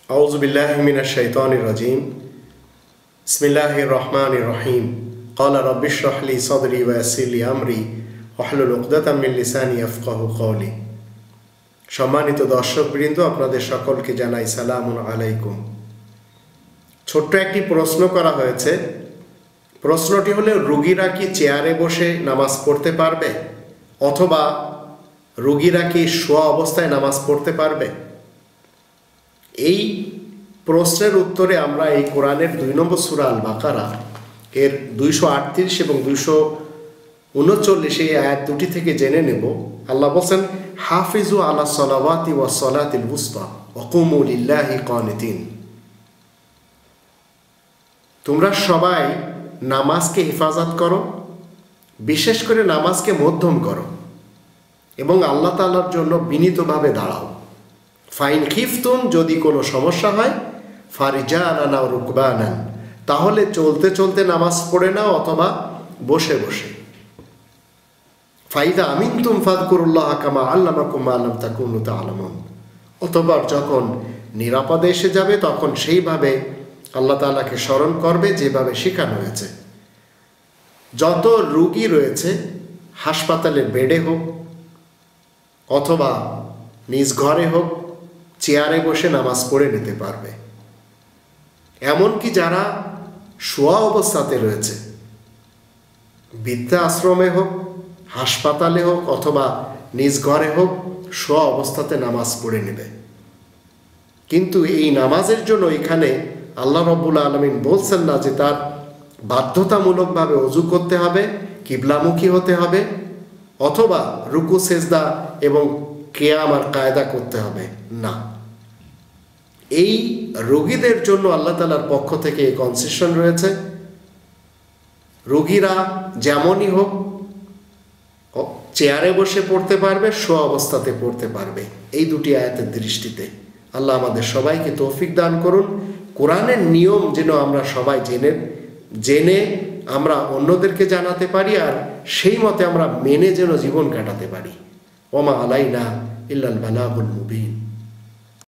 أعوذ بالله من الشيطان الرجيم بسم الله الرحمن الرحيم قال رب اشرح لي صدري ويسر لي أمري واحلل عقدة من লিসানি يفقهوا قولي। সম্মানিত দর্শকবৃন্দ, আপনাদের সকলকে জানাই সালামুন আলাইকুম। ছোট্ট একটি প্রশ্ন করা হয়েছে। প্রশ্নটি হলো, রোগীরা কি চেয়ারে বসে নামাজ পড়তে পারবে অথবা রোগীরা কি শোয়া অবস্থায় নামাজ পড়তে পারবে? এই প্রশ্নের উত্তরে আমরা এই কোরআনের 2 নম্বর সূরা আল বাকারা এর 238 এবং 239 এই আয়াত দুটি থেকে জেনে নেব। আল্লাহ বলেন, হাফিজু আলা সালাওয়াতি ওয়াস সালাতিল উসতা ওয়া কুমু লিল্লাহি কানিতিন। তোমরা সবাই নামাজকে হেফাজত করো, বিশেষ করে নামাজকে মধ্যম করো এবং আল্লাহ তাআলার জন্য বিনীতভাবে দাঁড়াও। ফাইন খিফতুম, যদি কোনো সমস্যা হয়, ফারিজালান আও রুকবানান, তাহলে চলতে চলতে নামাজ পড়ে নাও অথবা বসে বসে। ফাইদা আমিনতুম ফাযকুরুল্লাহ কামা আল্লামাকুম মা লাম তাকুনু তা'লামুন, অতঃপর যখন নিরাপদে এসে যাবে তখন সেইভাবে আল্লাহ তাআলাকে স্মরণ করবে যেভাবে শেখানো হয়েছে। যত রোগী রয়েছে হাসপাতালের বেডে হোক অথবা নিজ ঘরে হোক, চেয়ারে বসে নামাজ পড়ে নিতে পারবে। এমনকি যারা শোয়া অবস্থাতে রয়েছে, বৃদ্ধা আশ্রমে হোক, হাসপাতালে হোক অথবা নিজ ঘরে হোক, শোয়া অবস্থাতে নামাজ পড়ে নেবে। কিন্তু এই নামাজের জন্য এখানে আল্লাহ রাব্বুল আলামিন বলছেন না যে তার বাধ্যতামূলকভাবে ওযু করতে হবে, কিবলামুখী হতে হবে অথবা রুকু সেজদা এবং কিয়াম আর কায়দা করতে হবে না। এই রোগীদের জন্য আল্লাহ তাআলার পক্ষ থেকে এই কনসেশন রয়েছে। রোগীরা যেমনই হোক চেয়ারে বসে পড়তে পারবে, শোয়া অবস্থাতে পড়তে পারবে। এই দুটি আয়াতের দৃষ্টিতে আল্লাহ আমাদের সবাইকে তৌফিক দান করুন। কোরআনের নিয়ম যেন আমরা সবাই জেনে আমরা অন্যদেরকে জানাতে পারি আর সেই মতে আমরা মেনে যেন জীবন কাটাতে পারি। ওমা আলাইনা ইল্লাল বালাগুল মুবিন।